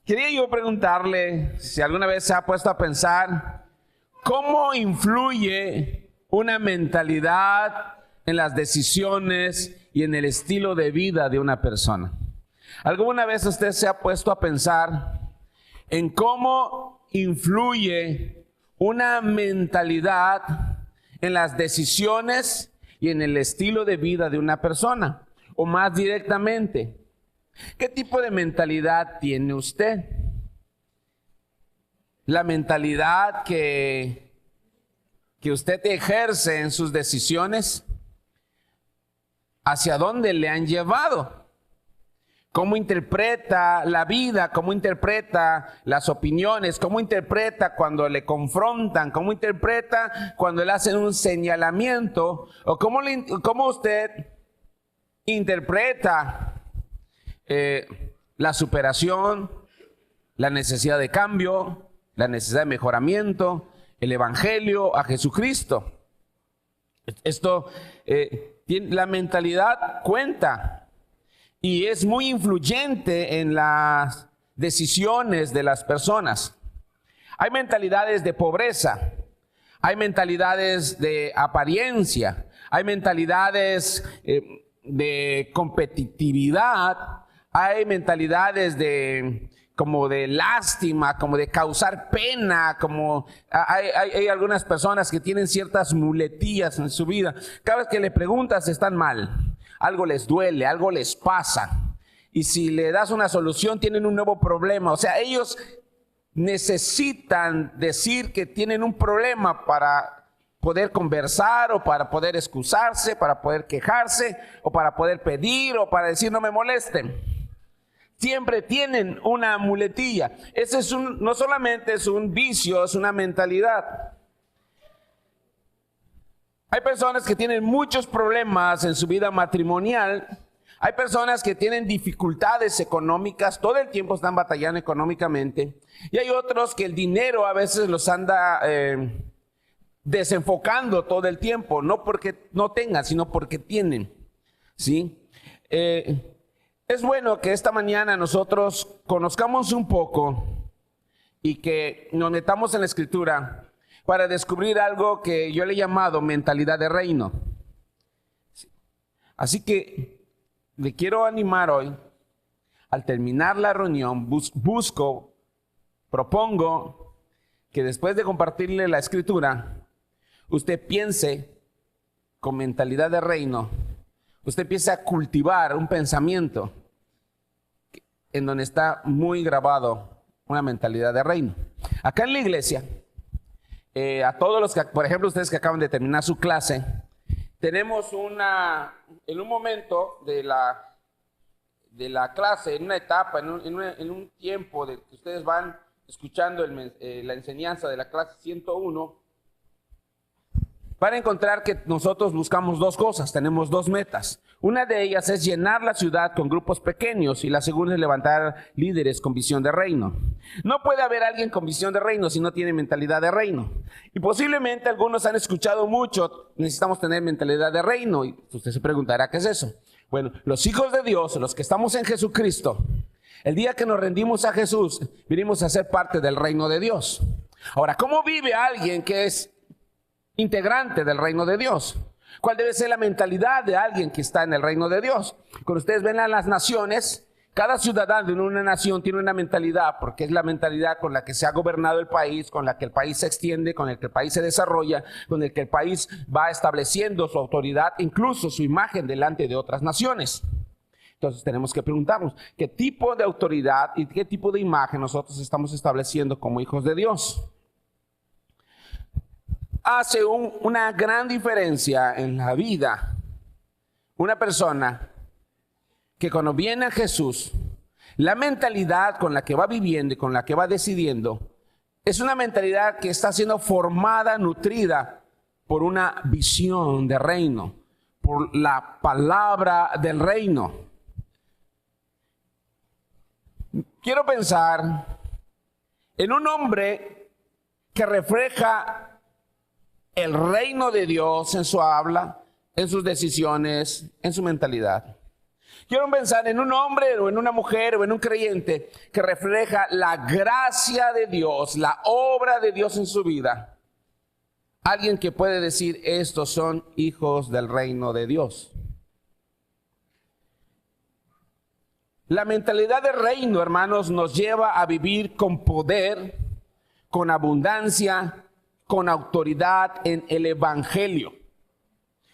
Quería yo preguntarle si alguna vez se ha puesto a pensar cómo influye una mentalidad en las decisiones y en el estilo de vida de una persona. ¿Alguna vez usted se ha puesto a pensar en cómo influye una mentalidad en las decisiones y en el estilo de vida de una persona? O más directamente, ¿qué tipo de mentalidad tiene usted? La mentalidad que usted ejerce en sus decisiones, ¿hacia dónde le han llevado? ¿Cómo interpreta la vida? ¿Cómo interpreta las opiniones? ¿Cómo interpreta cuando le confrontan? ¿Cómo interpreta cuando le hacen un señalamiento? ¿O cómo usted interpreta la superación, la necesidad de cambio, la necesidad de mejoramiento, el evangelio, a Jesucristo? La mentalidad cuenta y es muy influyente en las decisiones de las personas. Hay mentalidades de pobreza, hay mentalidades de apariencia, hay mentalidades de competitividad, hay mentalidades como de lástima, como de causar pena, hay algunas personas que tienen ciertas muletillas en su vida. Cada vez que le preguntas están mal, algo les duele, algo les pasa. Y si le das una solución tienen un nuevo problema. O sea, ellos necesitan decir que tienen un problema para poder conversar o para poder excusarse, para poder quejarse o para poder pedir o para decir no me molesten. Siempre tienen una muletilla. Ese no solamente es un vicio, es una mentalidad. Hay personas que tienen muchos problemas en su vida matrimonial. Hay personas que tienen dificultades económicas, todo el tiempo están batallando económicamente. Y hay otros que el dinero a veces los anda desenfocando todo el tiempo, no porque no tengan, sino porque tienen, ¿sí? Es bueno que esta mañana nosotros conozcamos un poco y que nos metamos en la Escritura para descubrir algo que yo le he llamado mentalidad de reino. Así que le quiero animar hoy, al terminar la reunión, propongo que después de compartirle la Escritura, usted piense con mentalidad de reino. Usted empieza a cultivar un pensamiento en donde está muy grabado una mentalidad de reino. Acá en la iglesia, a todos los que, por ejemplo, ustedes que acaban de terminar su clase, tenemos en un momento de la clase, en una etapa, en un tiempo de que ustedes van escuchando la enseñanza de la clase 101, van a encontrar que nosotros buscamos dos cosas, tenemos dos metas. Una de ellas es llenar la ciudad con grupos pequeños y la segunda es levantar líderes con visión de reino. No puede haber alguien con visión de reino si no tiene mentalidad de reino. Y posiblemente algunos han escuchado mucho, necesitamos tener mentalidad de reino. Y usted se preguntará, ¿qué es eso? Bueno, los hijos de Dios, los que estamos en Jesucristo, el día que nos rendimos a Jesús, vinimos a ser parte del reino de Dios. Ahora, ¿cómo vive alguien que es integrante del reino de Dios? ¿Cuál debe ser la mentalidad de alguien que está en el reino de Dios? Cuando ustedes ven a las naciones, cada ciudadano en una nación tiene una mentalidad, porque es la mentalidad con la que se ha gobernado el país, con la que el país se extiende, con el que el país se desarrolla, con el que el país va estableciendo su autoridad, incluso su imagen delante de otras naciones. Entonces tenemos que preguntarnos, ¿qué tipo de autoridad y qué tipo de imagen nosotros estamos estableciendo como hijos de Dios? Hace una gran diferencia en la vida una persona que cuando viene a Jesús, la mentalidad con la que va viviendo y con la que va decidiendo es una mentalidad que está siendo formada, nutrida por una visión de reino, por la palabra del reino. Quiero pensar en un hombre que refleja el reino de Dios en su habla, en sus decisiones, en su mentalidad. Quiero pensar en un hombre o en una mujer o en un creyente que refleja la gracia de Dios, la obra de Dios en su vida. Alguien que puede decir, estos son hijos del reino de Dios. La mentalidad del reino, hermanos, nos lleva a vivir con poder, con abundancia, con autoridad en el evangelio.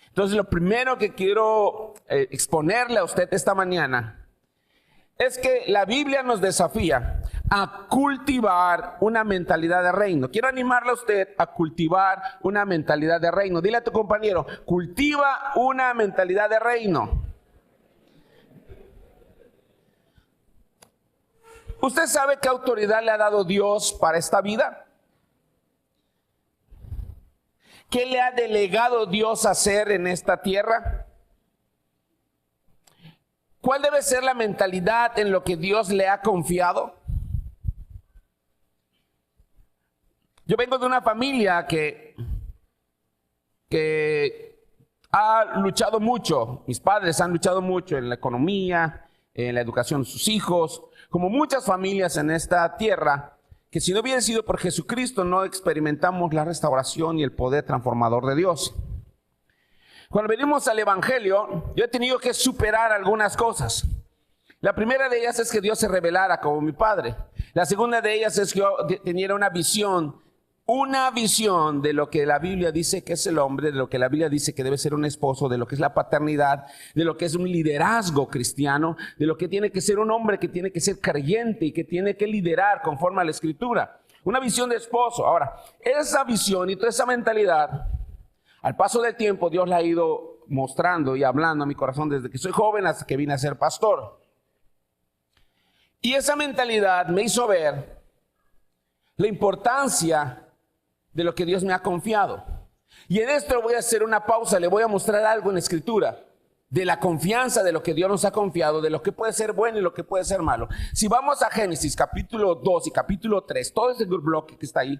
Entonces, lo primero que quiero exponerle a usted esta mañana es que la Biblia nos desafía a cultivar una mentalidad de reino. Quiero animarle a usted a cultivar una mentalidad de reino. Dile a tu compañero, cultiva una mentalidad de reino. ¿Usted sabe qué autoridad le ha dado Dios para esta vida? ¿Qué le ha delegado Dios a hacer en esta tierra? ¿Cuál debe ser la mentalidad en lo que Dios le ha confiado? Yo vengo de una familia que ha luchado mucho. Mis padres han luchado mucho en la economía, en la educación de sus hijos, como muchas familias en esta tierra, que si no hubiera sido por Jesucristo no experimentamos la restauración y el poder transformador de Dios. Cuando venimos al Evangelio, yo he tenido que superar algunas cosas. La primera de ellas es que Dios se revelara como mi Padre. La segunda de ellas es que yo tenía una visión de lo que la Biblia dice que es el hombre, de lo que la Biblia dice que debe ser un esposo, de lo que es la paternidad, de lo que es un liderazgo cristiano, de lo que tiene que ser un hombre que tiene que ser creyente y que tiene que liderar conforme a la Escritura. Una visión de esposo. Ahora, esa visión y toda esa mentalidad, al paso del tiempo Dios la ha ido mostrando y hablando a mi corazón desde que soy joven hasta que vine a ser pastor. Y esa mentalidad me hizo ver la importancia de lo que Dios me ha confiado. Y en esto voy a hacer una pausa, le voy a mostrar algo en la Escritura, de la confianza de lo que Dios nos ha confiado, de lo que puede ser bueno y lo que puede ser malo. Si vamos a Génesis capítulo 2 y capítulo 3, todo ese bloque que está ahí,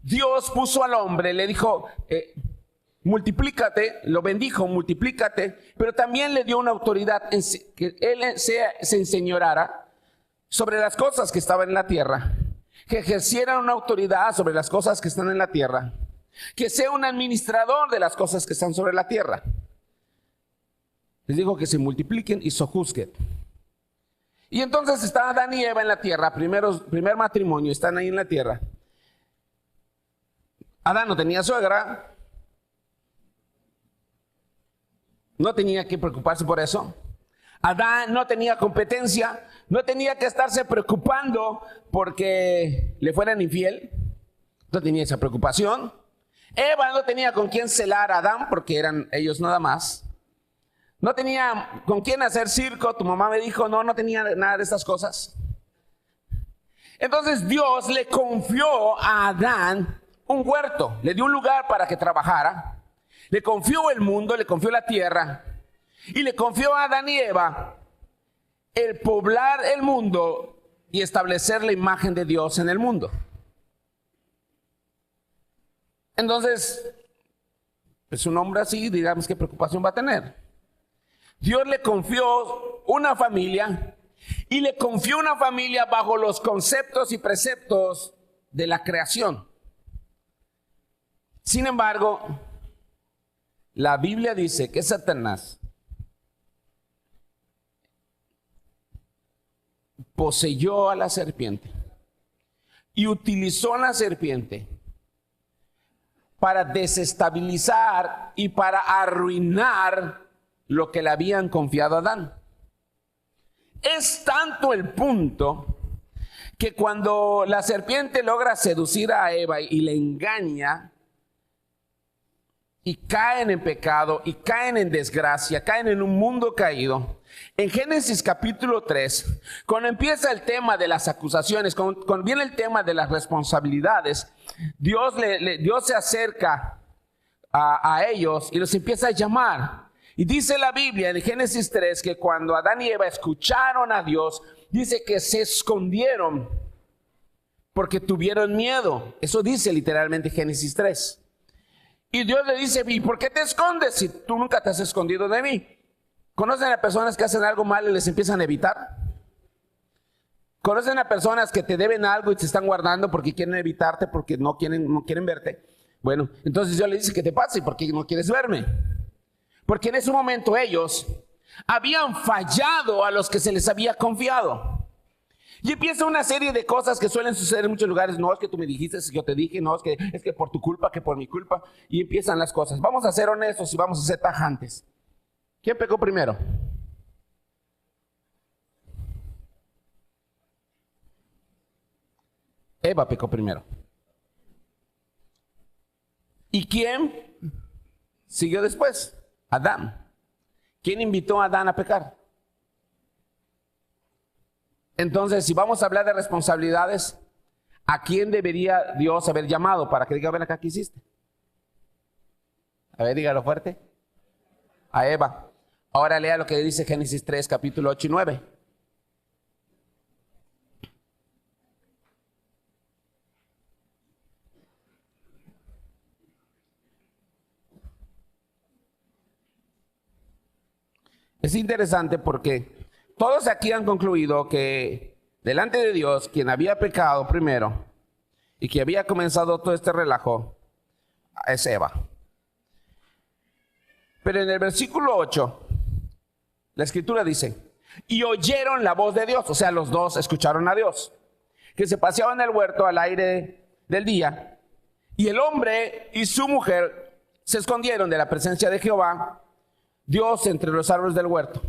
Dios puso al hombre, le dijo, multiplícate, lo bendijo, multiplícate, pero también le dio una autoridad que él se enseñorara sobre las cosas que estaban en la tierra, que ejerciera una autoridad sobre las cosas que están en la tierra, que sea un administrador de las cosas que están sobre la tierra. Les digo que se multipliquen y sojuzguen. Y entonces está Adán y Eva en la tierra, primer matrimonio, están ahí en la tierra. Adán no tenía suegra, no tenía que preocuparse por eso. Adán no tenía competencia, no tenía que estarse preocupando porque le fueran infiel, no tenía esa preocupación. Eva no tenía con quién celar a Adán porque eran ellos nada más. No tenía con quién hacer circo, tu mamá me dijo, no tenía nada de estas cosas. Entonces Dios le confió a Adán un huerto, le dio un lugar para que trabajara, le confió el mundo, le confió la tierra. Y le confió a Adán y Eva el poblar el mundo y establecer la imagen de Dios en el mundo. Entonces, pues un hombre así, digamos, ¿qué preocupación va a tener? Dios le confió una familia y le confió una familia bajo los conceptos y preceptos de la creación. Sin embargo, la Biblia dice que Satanás poseyó a la serpiente y utilizó a la serpiente para desestabilizar y para arruinar lo que le habían confiado a Adán. Es tanto el punto que cuando la serpiente logra seducir a Eva y le engaña, y caen en pecado, y caen en desgracia, caen en un mundo caído. En Génesis capítulo 3, cuando empieza el tema de las acusaciones, cuando viene el tema de las responsabilidades, Dios se acerca a ellos y los empieza a llamar. Y dice la Biblia en Génesis 3 que cuando Adán y Eva escucharon a Dios, dice que se escondieron porque tuvieron miedo. Eso dice literalmente Génesis 3. Y Dios le dice, ¿y por qué te escondes si tú nunca te has escondido de mí? ¿Conocen a personas que hacen algo mal y les empiezan a evitar? ¿Conocen a personas que te deben algo y te están guardando porque quieren evitarte, porque no quieren verte? Bueno, entonces yo les dije, ¿qué te pasa? ¿Y por qué no quieres verme? Porque en ese momento ellos habían fallado a los que se les había confiado. Y empieza una serie de cosas que suelen suceder en muchos lugares. No es que tú me dijiste, es que yo te dije, no es que por tu culpa, que por mi culpa. Y empiezan las cosas. Vamos a ser honestos y vamos a ser tajantes. ¿Quién pecó primero? Eva pecó primero. ¿Y quién siguió después? Adán. ¿Quién invitó a Adán a pecar? Entonces, si vamos a hablar de responsabilidades, ¿a quién debería Dios haber llamado para que diga, ven acá, ¿qué hiciste? A ver, dígalo fuerte. A Eva. Ahora lea lo que dice Génesis 3, capítulo 8 y 9. Es interesante porque todos aquí han concluido que delante de Dios, quien había pecado primero y que había comenzado todo este relajo es Eva. Pero en el versículo 8, la escritura dice, y oyeron la voz de Dios, o sea, los dos escucharon a Dios, que se paseaban en el huerto al aire del día, y el hombre y su mujer se escondieron de la presencia de Jehová, Dios, entre los árboles del huerto.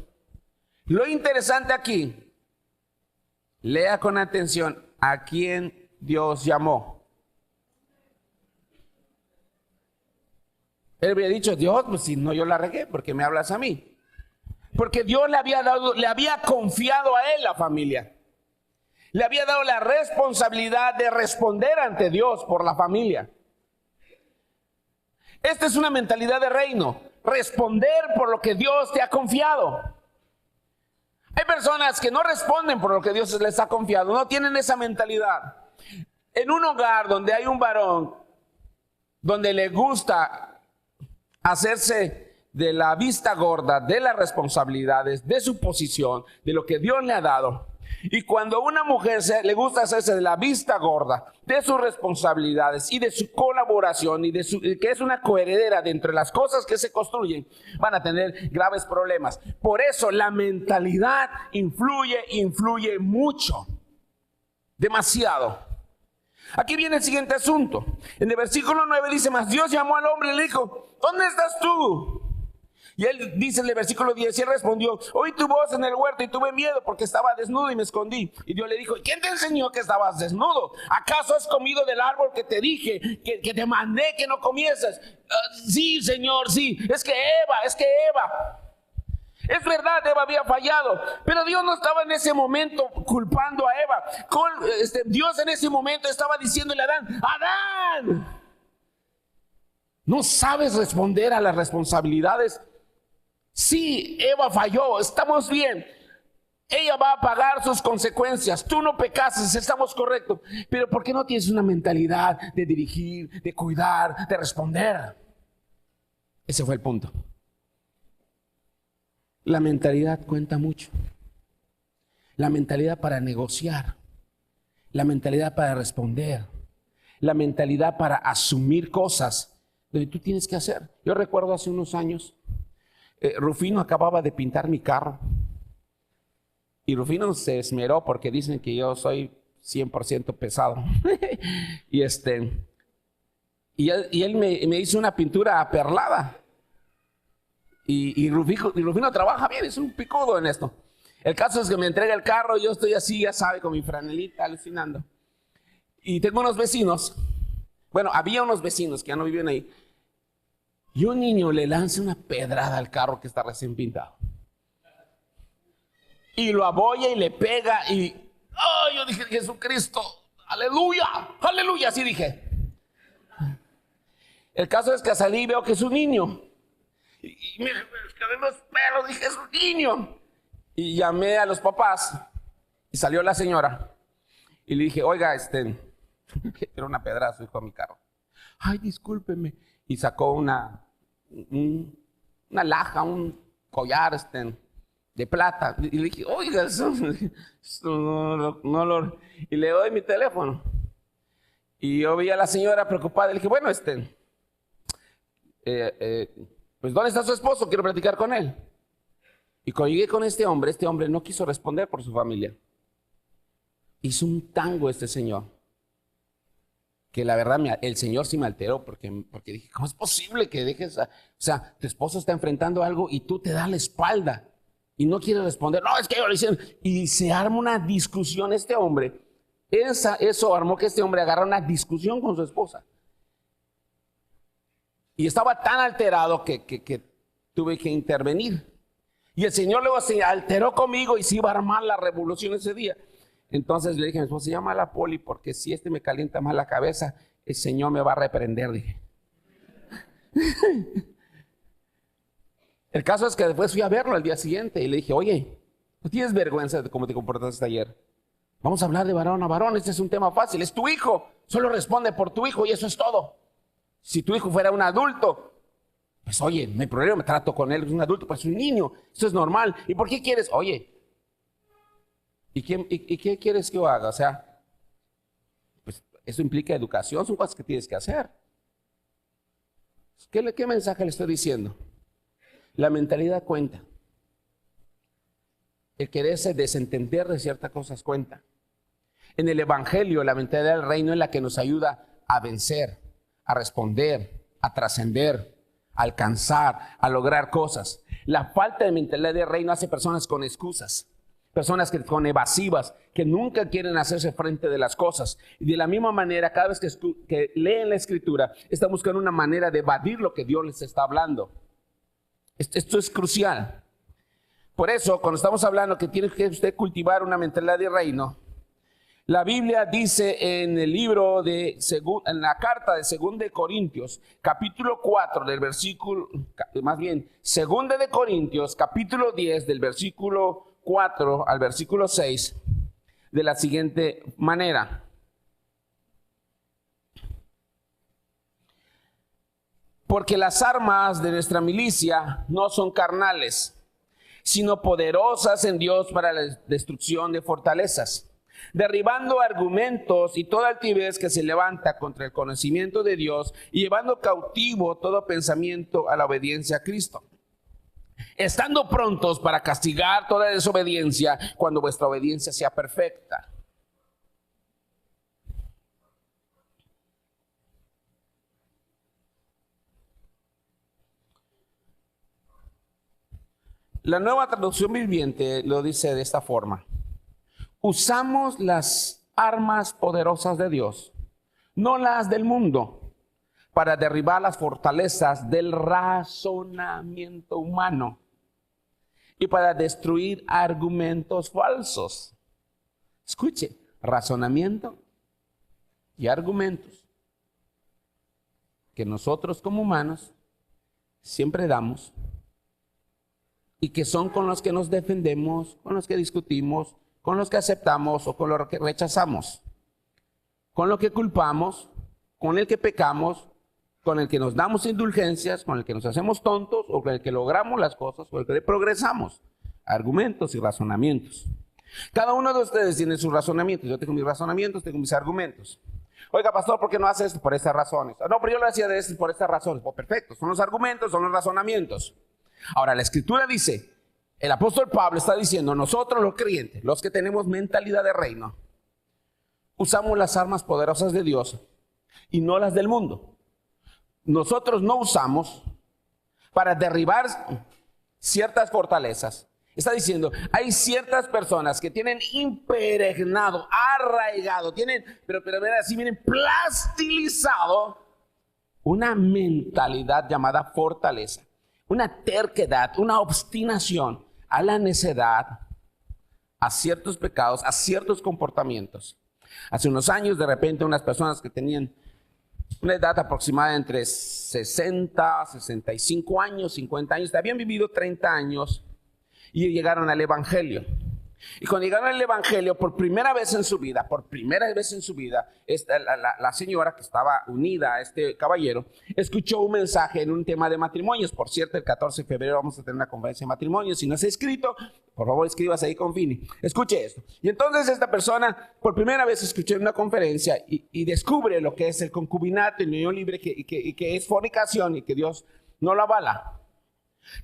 Lo interesante aquí, lea con atención a quién Dios llamó. Él había dicho, Dios, pues si no yo la regué, ¿por qué me hablas a mí? Porque Dios le había confiado a él la familia. Le había dado la responsabilidad de responder ante Dios por la familia. Esta es una mentalidad de reino, responder por lo que Dios te ha confiado. Hay personas que no responden por lo que Dios les ha confiado, no tienen esa mentalidad. En un hogar donde hay un varón, donde le gusta hacerse de la vista gorda, de las responsabilidades, de su posición, de lo que Dios le ha dado. Y cuando a una mujer le gusta hacerse de la vista gorda, de sus responsabilidades y de su colaboración y que es una coheredera de entre las cosas que se construyen, van a tener graves problemas. Por eso la mentalidad influye mucho, demasiado. Aquí viene el siguiente asunto. En el versículo 9 dice, mas Dios llamó al hombre y le dijo, ¿dónde estás tú? Y él dice en el versículo 10, y él respondió, oí tu voz en el huerto y tuve miedo porque estaba desnudo y me escondí. Y Dios le dijo, ¿quién te enseñó que estabas desnudo? ¿Acaso has comido del árbol que te dije, que te mandé que no comieses? Sí, Señor, sí. Es que Eva. Es verdad, Eva había fallado, pero Dios no estaba en ese momento culpando a Eva. Dios en ese momento estaba diciéndole a Adán, Adán, ¿no sabes responder a las responsabilidades? Sí, Eva falló, estamos bien. Ella va a pagar sus consecuencias. Tú no pecaste, estamos correctos. Pero ¿por qué no tienes una mentalidad de dirigir, de cuidar, de responder? Ese fue el punto. La mentalidad cuenta mucho. La mentalidad para negociar. La mentalidad para responder. La mentalidad para asumir cosas donde tú tienes que hacer. Yo recuerdo hace unos años, Rufino acababa de pintar mi carro. Y Rufino se esmeró porque dicen que yo soy 100% pesado. y él me hizo una pintura aperlada. Y Rufino trabaja bien, es un picudo en esto. El caso es que me entrega el carro y yo estoy así, ya sabe, con mi franelita alucinando. Y tengo unos vecinos, bueno, había unos vecinos que ya no viven ahí. Y un niño le lanza una pedrada al carro que está recién pintado. Y lo abolla y le pega y... ¡Oh! Yo dije, Jesucristo, aleluya, aleluya, así dije. El caso es que salí y veo que es un niño. Y mira, que vemos perros, dije, es un niño. Y llamé a los papás y salió la señora. Y le dije, oiga, era una pedrada su hijo a mi carro. Ay, discúlpeme. Y sacó una laja, un collar de plata. Y le dije, oiga, eso no lo... Y le doy mi teléfono. Y yo vi a la señora preocupada y le dije, bueno, pues ¿dónde está su esposo? Quiero platicar con él. Y cuando llegué con este hombre no quiso responder por su familia. Hizo un tango este señor, que la verdad el señor sí me alteró, porque dije, ¿cómo es posible que dejes o sea, tu esposo está enfrentando algo y tú te das la espalda y no quieres responder? No, es que yo lo hice. Y se arma una discusión este hombre. Eso armó que este hombre agarrara una discusión con su esposa. Y estaba tan alterado que tuve que intervenir. Y el Señor luego se alteró conmigo y se iba a armar la revolución ese día. Entonces le dije a mi esposa, llama a la poli, porque si me calienta más la cabeza, el Señor me va a reprender, dije. El caso es que después fui a verlo al día siguiente y le dije, oye, ¿no tienes vergüenza de cómo te comportaste ayer? Vamos a hablar de varón a varón, este es un tema fácil, es tu hijo, solo responde por tu hijo y eso es todo. Si tu hijo fuera un adulto, pues oye, no hay problema, me trato con él, es un adulto, pues es un niño, eso es normal. ¿Y por qué quieres? Oye, ¿y qué quieres que yo haga? O sea, pues eso implica educación, son cosas que tienes que hacer. ¿Qué mensaje le estoy diciendo? La mentalidad cuenta. El quererse desentender de ciertas cosas cuenta. En el Evangelio, la mentalidad del reino es la que nos ayuda a vencer, a responder, a trascender, a alcanzar, a lograr cosas. La falta de mentalidad del reino hace personas con excusas. Personas con evasivas, que nunca quieren hacerse frente de las cosas. Y de la misma manera, cada vez que leen la Escritura, están buscando una manera de evadir lo que Dios les está hablando. Esto es crucial. Por eso, cuando estamos hablando que tiene que usted cultivar una mentalidad de reino, la Biblia dice en el libro en la carta de 2 de Corintios, capítulo 4 del versículo, más bien, 2 de Corintios, capítulo 10 del versículo 4 al versículo 6, de la siguiente manera. Porque las armas de nuestra milicia no son carnales, sino poderosas en Dios para la destrucción de fortalezas, derribando argumentos y toda altivez que se levanta contra el conocimiento de Dios y llevando cautivo todo pensamiento a la obediencia a Cristo, estando prontos para castigar toda desobediencia cuando vuestra obediencia sea perfecta. La Nueva Traducción Viviente lo dice de esta forma: usamos las armas poderosas de Dios, no las del mundo, para derribar las fortalezas del razonamiento humano y para destruir argumentos falsos. Escuche, razonamiento y argumentos que nosotros como humanos siempre damos y que son con los que nos defendemos, con los que discutimos, con los que aceptamos o con los que rechazamos, con lo que culpamos, con el que pecamos, con el que nos damos indulgencias, con el que nos hacemos tontos o con el que logramos las cosas, con el que progresamos. Argumentos y razonamientos. Cada uno de ustedes tiene sus razonamientos. Yo tengo mis razonamientos, tengo mis argumentos. Oiga, pastor, ¿por qué no hace esto? Por estas razones. No, pero yo lo hacía de esto por estas razones. Pues perfecto, son los argumentos, son los razonamientos. Ahora, la Escritura dice, el apóstol Pablo está diciendo, nosotros los creyentes, los que tenemos mentalidad de reino, usamos las armas poderosas de Dios y no las del mundo. Nosotros no usamos para derribar ciertas fortalezas. Está diciendo, hay ciertas personas que tienen impregnado, arraigado, tienen, pero así vienen plastilizado una mentalidad llamada fortaleza. Una terquedad, una obstinación a la necedad, a ciertos pecados, a ciertos comportamientos. Hace unos años, de repente, unas personas que tenían una edad aproximada entre 60, 65 años, 50 años, habían vivido 30 años y llegaron al Evangelio. Y cuando llegaron al evangelio, por primera vez en su vida, la señora que estaba unida a este caballero, escuchó un mensaje en un tema de matrimonios. Por cierto, el 14 de febrero vamos a tener una conferencia de matrimonios. Si no se ha inscrito, por favor escríbase ahí con Fini. Escuche esto. Y entonces esta persona, por primera vez escuchó en una conferencia y descubre lo que es el concubinato, el unión libre, que es fornicación y que Dios no lo avala.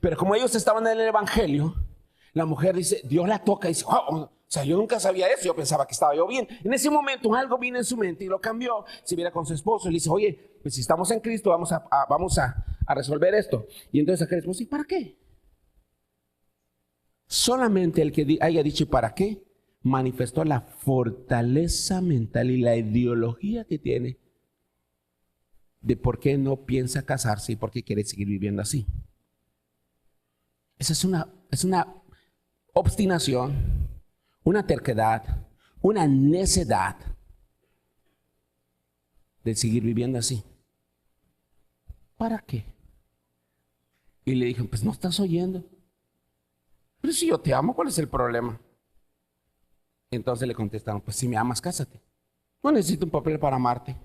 Pero como ellos estaban en el evangelio, la mujer dice, Dios la toca y dice, wow, o sea, yo nunca sabía eso, yo pensaba que estaba yo bien. En ese momento algo vino en su mente y lo cambió. Se viera con su esposo y le dice, oye, pues si estamos en Cristo, vamos a resolver esto. Y entonces aquel esposo, ¿y para qué? Solamente el que haya dicho ¿para qué? Manifestó la fortaleza mental y la ideología que tiene de por qué no piensa casarse y por qué quiere seguir viviendo así. Esa es una obstinación, una terquedad, una necedad de seguir viviendo así. ¿Para qué? Y le dije, pues no estás oyendo. Pero si yo te amo, ¿cuál es el problema? Entonces le contestaron, pues si me amas, cásate. No necesito un papel para amarte.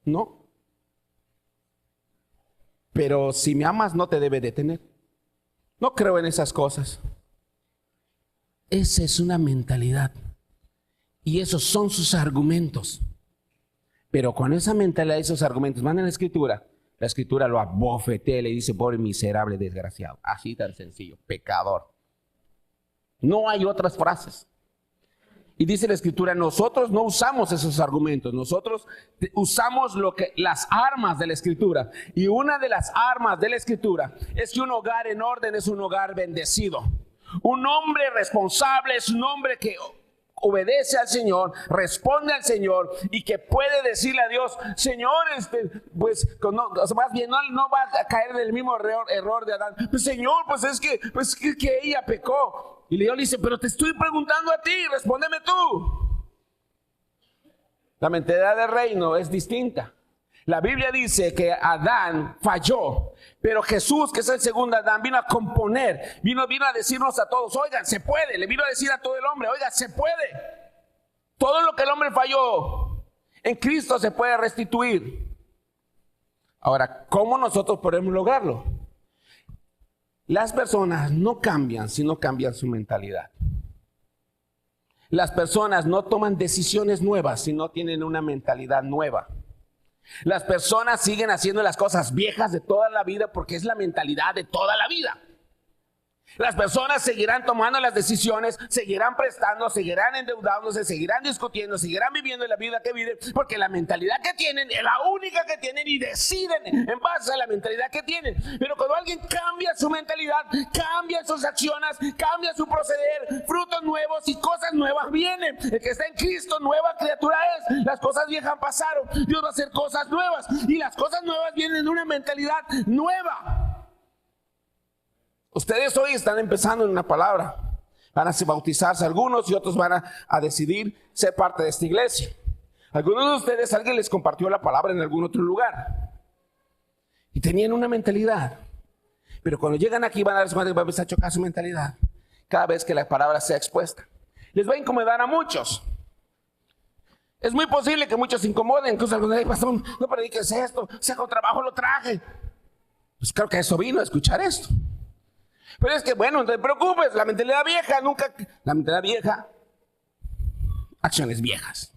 No. Pero si me amas, no te debe detener. No creo en esas cosas. Esa es una mentalidad. Y esos son sus argumentos. Pero con esa mentalidad y esos argumentos van en la escritura lo abofetea y le dice, pobre miserable desgraciado. Así tan sencillo, pecador. No hay otras frases. Y dice la escritura, nosotros no usamos esos argumentos, nosotros usamos las armas de la escritura. Y una de las armas de la escritura es que un hogar en orden es un hogar bendecido. Un hombre responsable es un hombre que obedece al Señor, responde al Señor y que puede decirle a Dios, Señor, más bien no va a caer en el mismo error de Adán. Pues, Señor, pues que ella pecó. Y Dios le dice, pero te estoy preguntando a ti, respóndeme tú. La mentalidad del reino es distinta. La Biblia dice que Adán falló, pero Jesús, que es el segundo Adán, vino a componer, vino a decirnos a todos, oigan, se puede. Le vino a decir a todo el hombre, oigan, se puede. Todo lo que el hombre falló, en Cristo se puede restituir. Ahora, ¿cómo nosotros podemos lograrlo? Las personas no cambian si no cambian su mentalidad. Las personas no toman decisiones nuevas si no tienen una mentalidad nueva. Las personas siguen haciendo las cosas viejas de toda la vida porque es la mentalidad de toda la vida. Las personas seguirán tomando las decisiones, seguirán prestando, seguirán endeudándose, seguirán discutiendo, seguirán viviendo la vida que viven, porque la mentalidad que tienen es la única que tienen y deciden en base a la mentalidad que tienen. Pero cuando alguien cambia su mentalidad, cambia sus acciones, cambia su proceder, frutos nuevos y cosas nuevas vienen. El que está en Cristo, nueva criatura es. Las cosas viejas pasaron, Dios va a hacer cosas nuevas y las cosas nuevas vienen de una mentalidad nueva. Ustedes hoy están empezando en una palabra. Van a bautizarse algunos y otros van a decidir ser parte de esta iglesia. Algunos de ustedes, alguien les compartió la palabra en algún otro lugar. Y tenían una mentalidad. Pero cuando llegan aquí van a darse cuenta que va a empezar a chocar su mentalidad. Cada vez que la palabra sea expuesta. Les va a incomodar a muchos. Es muy posible que muchos se incomoden. Incluso algunos dicen, pastor, no prediques esto. Si con trabajo lo traje. Pues creo que eso vino a escuchar esto. Pero es que, bueno, no te preocupes, la mentalidad vieja, acciones viejas,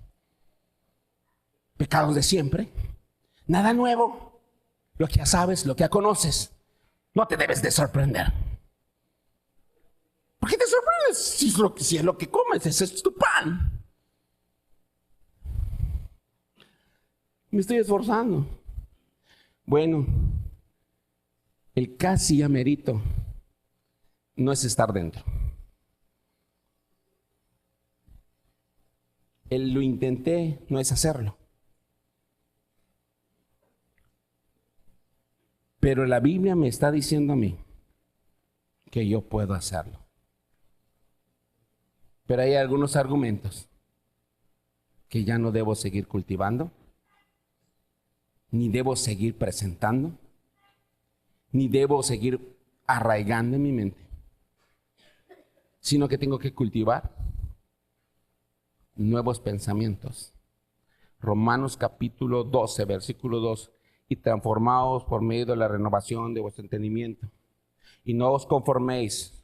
pecados de siempre, nada nuevo, lo que ya sabes, lo que ya conoces, no te debes de sorprender. ¿Por qué te sorprendes? Si es lo que comes, ese es tu pan. Me estoy esforzando. Bueno, el casi amerito no es estar dentro. Lo intenté, no es hacerlo. Pero la Biblia me está diciendo a mí que yo puedo hacerlo. Pero hay algunos argumentos que ya no debo seguir cultivando, ni debo seguir presentando, ni debo seguir arraigando en mi mente. sino que tengo que cultivar nuevos pensamientos. Romanos capítulo 12, versículo 2. Y transformaos por medio de la renovación de vuestro entendimiento. Y no os conforméis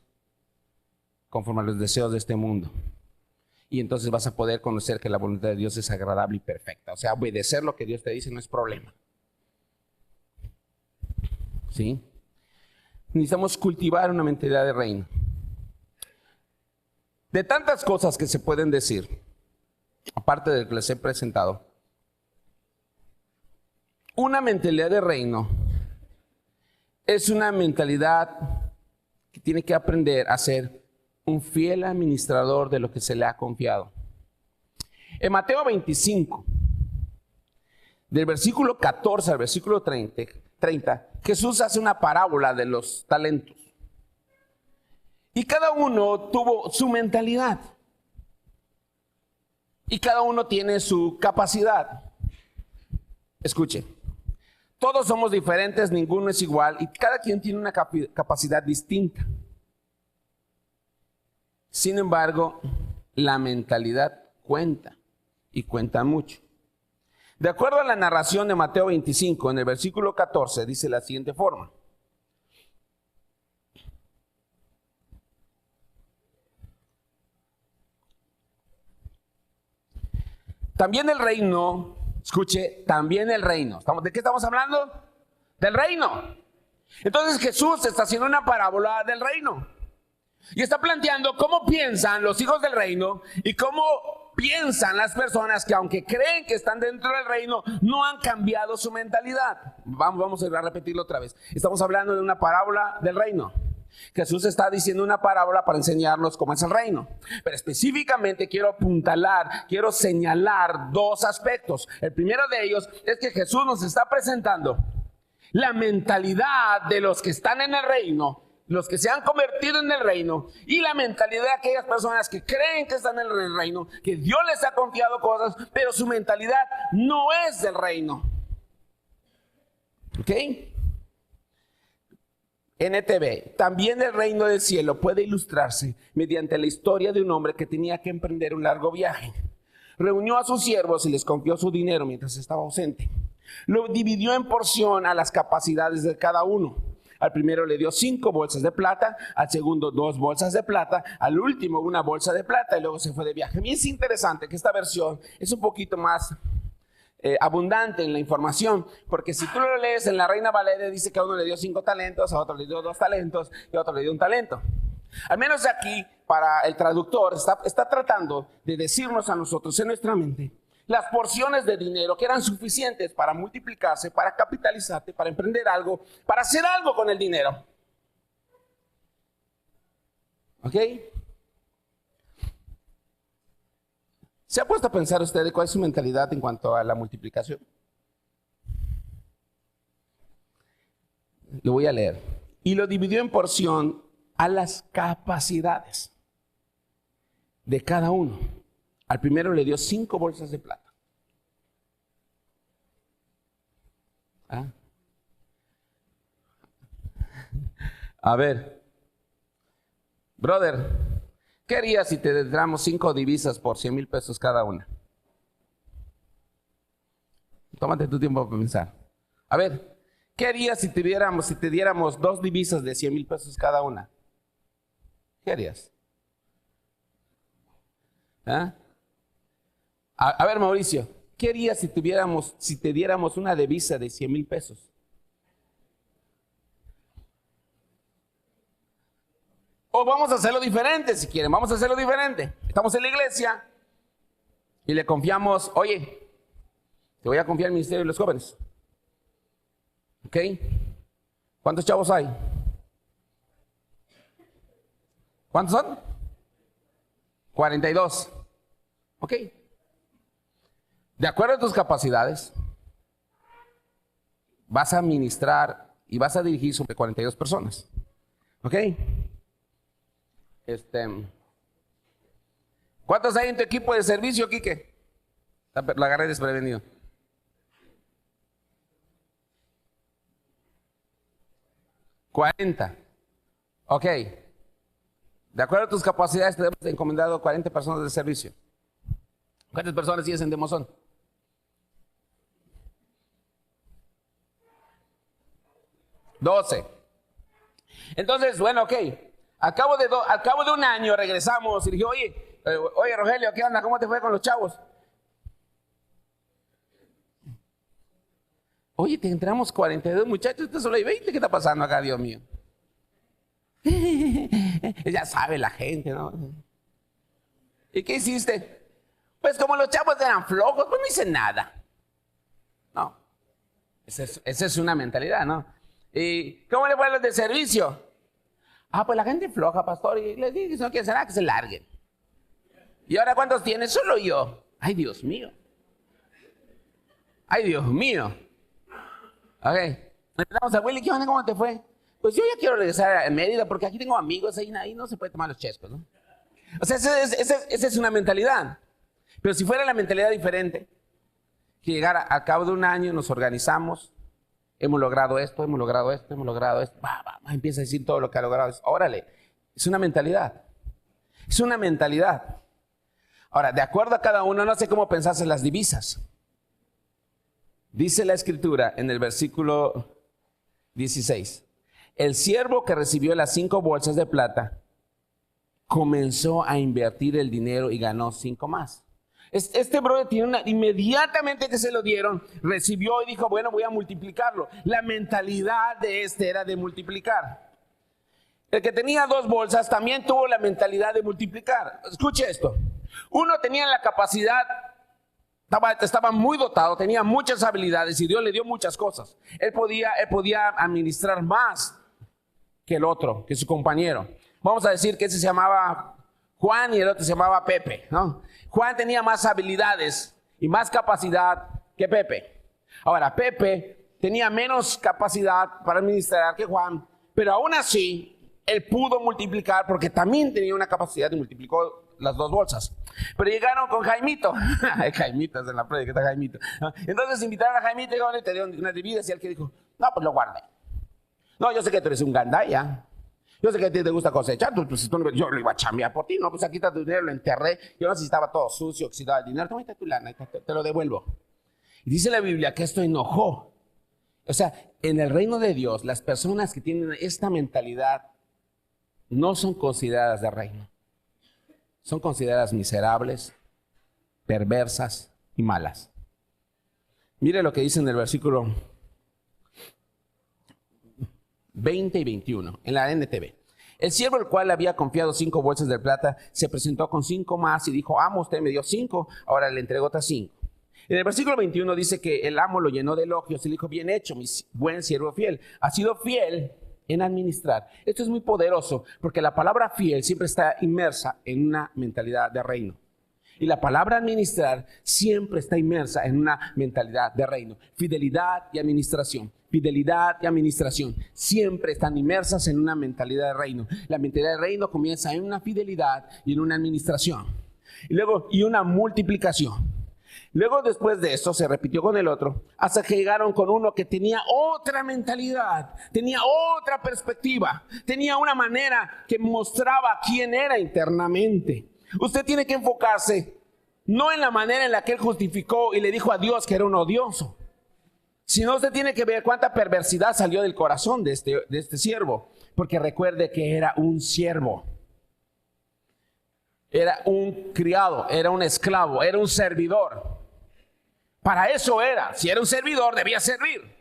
conforme a los deseos de este mundo. Y entonces vas a poder conocer que la voluntad de Dios es agradable y perfecta. O sea, obedecer lo que Dios te dice no es problema. ¿Sí? Necesitamos cultivar una mentalidad de reino. De tantas cosas que se pueden decir, aparte de lo que les he presentado, una mentalidad de reino es una mentalidad que tiene que aprender a ser un fiel administrador de lo que se le ha confiado. En Mateo 25, del versículo 14 al versículo 30, Jesús hace una parábola de los talentos. Y cada uno tuvo su mentalidad. Y cada uno tiene su capacidad. Escuche, todos somos diferentes, ninguno es igual y cada quien tiene una capacidad distinta. Sin embargo, la mentalidad cuenta y cuenta mucho. De acuerdo a la narración de Mateo 25, en el versículo 14, dice la siguiente forma. También el reino, escuche, también el reino. ¿De qué estamos hablando? Del reino. Entonces Jesús está haciendo una parábola del reino. Y está planteando cómo piensan los hijos del reino y cómo piensan las personas que aunque creen que están dentro del reino, no han cambiado su mentalidad. Vamos a repetirlo otra vez. Estamos hablando de una parábola del reino. Jesús está diciendo una parábola para enseñarnos cómo es el reino. Pero específicamente quiero apuntalar, quiero señalar dos aspectos. El primero de ellos es que Jesús nos está presentando la mentalidad de los que están en el reino, los que se han convertido en el reino, y la mentalidad de aquellas personas que creen que están en el reino, que Dios les ha confiado cosas, pero su mentalidad no es del reino. ¿Ok? NTV, también el reino del cielo puede ilustrarse mediante la historia de un hombre que tenía que emprender un largo viaje. Reunió a sus siervos y les confió su dinero mientras estaba ausente. Lo dividió en porción a las capacidades de cada uno. Al primero le dio 5 bolsas de plata, al segundo 2 bolsas de plata, al último 1 bolsa de plata y luego se fue de viaje. A mí es interesante que esta versión es un poquito más abundante en la información, porque si tú lo lees en la Reina Valera dice que a uno le dio 5 talentos, a otro le dio 2 talentos y a otro le dio 1 talento. Al menos aquí, para el traductor, está tratando de decirnos a nosotros en nuestra mente las porciones de dinero que eran suficientes para multiplicarse, para capitalizarte, para emprender algo, para hacer algo con el dinero. ¿Ok? ¿Se ha puesto a pensar usted de cuál es su mentalidad en cuanto a la multiplicación? Lo voy a leer. Y lo dividió en porción a las capacidades de cada uno. Al primero le dio 5 bolsas de plata. ¿Ah? A ver, brother, ¿qué harías si te damos 5 divisas por 100,000 pesos cada una? Tómate tu tiempo para pensar. A ver, ¿qué harías si te diéramos 2 divisas de 100,000 pesos cada una? ¿Qué harías? ¿Ah? A ver, Mauricio, ¿qué harías si te diéramos una divisa de 100,000 pesos? O vamos a hacerlo diferente, si quieren, vamos a hacerlo diferente. Estamos en la iglesia y le confiamos, oye, te voy a confiar el ministerio de los jóvenes. ¿Ok? ¿Cuántos chavos hay? ¿Cuántos son? 42. ¿Ok? De acuerdo a tus capacidades, vas a administrar y vas a dirigir sobre 42 personas. ¿Ok? ¿Cuántos hay en tu equipo de servicio, Quique? Lo agarré desprevenido. 40. Ok. De acuerdo a tus capacidades, te hemos encomendado 40 personas de servicio. ¿Cuántas personas tienes en Demosón? 12. Entonces, bueno, ok. Al cabo de un año regresamos y dije, oye, Rogelio, ¿qué onda? ¿Cómo te fue con los chavos? Oye, te entramos 42 muchachos, usted solo hay 20. ¿Qué está pasando acá, Dios mío? Ya sabe la gente, ¿no? ¿Y qué hiciste? Pues como los chavos eran flojos, pues no hice nada. No. Esa es una mentalidad, ¿no? ¿Y cómo le fue a los de servicio? Pues la gente floja, pastor, y les dije que si no quieren hacer nada, que se larguen. ¿Y ahora cuántos tienes? Solo yo. Ay, Dios mío. Ay, Dios mío. Ok. Entramos a Willy, ¿qué onda? ¿Cómo te fue? Pues yo ya quiero regresar a Mérida porque aquí tengo amigos, ahí no se puede tomar los chescos, ¿no? O sea, esa es una mentalidad. Pero si fuera la mentalidad diferente, que llegara al cabo de un año, nos organizamos, hemos logrado esto, hemos logrado esto, hemos logrado esto, empieza a decir todo lo que ha logrado. Órale, es una mentalidad. Es una mentalidad. Ahora, de acuerdo a cada uno, no sé cómo pensarse las divisas. Dice la Escritura en el versículo 16. El siervo que recibió las 5 bolsas de plata comenzó a invertir el dinero y ganó 5 más. Este brother tiene inmediatamente que se lo dieron, recibió y dijo, bueno, voy a multiplicarlo. La mentalidad de era de multiplicar. El que tenía 2 bolsas también tuvo la mentalidad de multiplicar. Escuche esto. Uno tenía la capacidad, estaba muy dotado, tenía muchas habilidades y Dios le dio muchas cosas. Él podía administrar más que el otro, que su compañero. Vamos a decir que ese se llamaba Juan y el otro se llamaba Pepe, ¿no? Juan tenía más habilidades y más capacidad que Pepe. Ahora, Pepe tenía menos capacidad para administrar que Juan, pero aún así, él pudo multiplicar porque también tenía una capacidad y multiplicó las 2 bolsas. Pero llegaron con Jaimito. Jaimito, en la prédica está Jaimito. Entonces invitaron a Jaimito y te dieron una divisa y él que dijo, no, pues lo guardé. No, yo sé que tú eres un gandaya. Yo sé que a ti te gusta cosechar, yo lo iba a chambear por ti, no, pues aquí está tu dinero, lo enterré, yo necesitaba todo sucio, oxidado el dinero, toma tu lana, te lo devuelvo. Y dice la Biblia que esto enojó. O sea, en el reino de Dios, las personas que tienen esta mentalidad no son consideradas de reino. Son consideradas miserables, perversas y malas. Mire lo que dice en el versículo 20 y 21, en la NTV. El siervo al cual había confiado 5 bolsas de plata se presentó con 5 más y dijo, amo, usted me dio 5, ahora le entregó otras 5. En el versículo 21 dice que el amo lo llenó de elogios y le dijo, bien hecho, mi buen siervo fiel. Ha sido fiel en administrar. Esto es muy poderoso porque la palabra fiel siempre está inmersa en una mentalidad de reino. Y la palabra administrar siempre está inmersa en una mentalidad de reino. Fidelidad y administración. Fidelidad y administración siempre están inmersas en una mentalidad de reino. La mentalidad de reino comienza en una fidelidad y en una administración. Y una multiplicación. Luego, después de eso, se repitió con el otro, hasta que llegaron con uno que tenía otra mentalidad, tenía otra perspectiva, tenía una manera que mostraba quién era internamente. Usted tiene que enfocarse no en la manera en la que él justificó y le dijo a Dios que era un odioso, sino usted tiene que ver cuánta perversidad salió del corazón de este siervo, porque recuerde que era un siervo. Era un criado, era un esclavo, era un servidor. Para eso era. Si era un servidor, debía servir.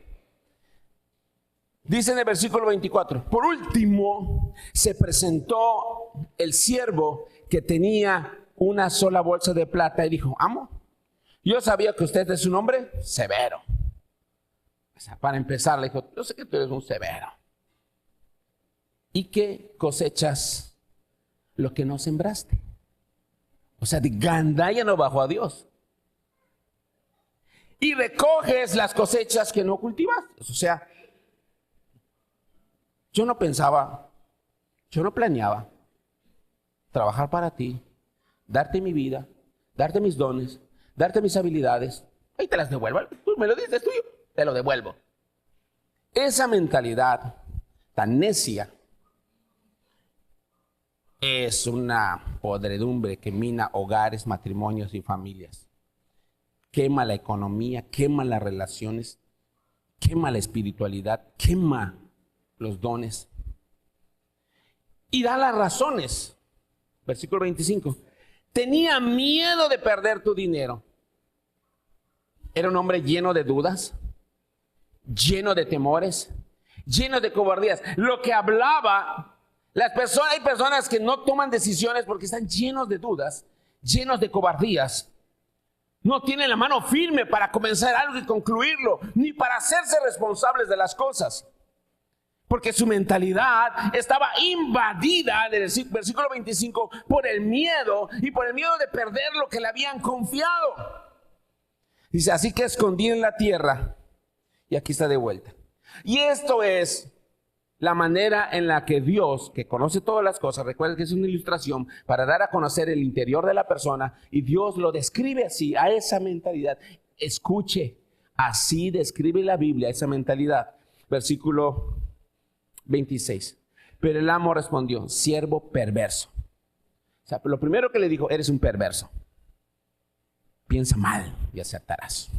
Dice en el versículo 24. Por último, se presentó el siervo que tenía una sola bolsa de plata y dijo, amo, yo sabía que usted es un hombre severo. O sea, para empezar, le dijo, yo sé que tú eres un severo. Y que cosechas lo que no sembraste. O sea, de gandalla no bajó a Dios. Y recoges las cosechas que no cultivaste. O sea, yo no pensaba, yo no planeaba trabajar para ti, darte mi vida, darte mis dones, darte mis habilidades. Ahí te las devuelvo. Tú me lo dices, es tuyo, te lo devuelvo. Esa mentalidad tan necia es una podredumbre que mina hogares, matrimonios y familias. Quema la economía, quema las relaciones, quema la espiritualidad, quema los dones. Y da las razones. Versículo 25. Tenía miedo de perder tu dinero. Era un hombre lleno de dudas, lleno de temores, lleno de cobardías. Lo que hablaba, hay personas que no toman decisiones porque están llenos de dudas, llenos de cobardías. No tienen la mano firme para comenzar algo y concluirlo, ni para hacerse responsables de las cosas. Porque su mentalidad estaba invadida, en el versículo 25, por el miedo y por el miedo de perder lo que le habían confiado. Dice, así que escondí en la tierra y aquí está de vuelta. Y esto es la manera en la que Dios, que conoce todas las cosas, recuerda que es una ilustración para dar a conocer el interior de la persona, y Dios lo describe así, a esa mentalidad. Escuche, así describe la Biblia esa mentalidad. Versículo 26. Pero el amo respondió, siervo perverso. O sea, lo primero que le dijo, eres un perverso. Piensa mal y acertarás.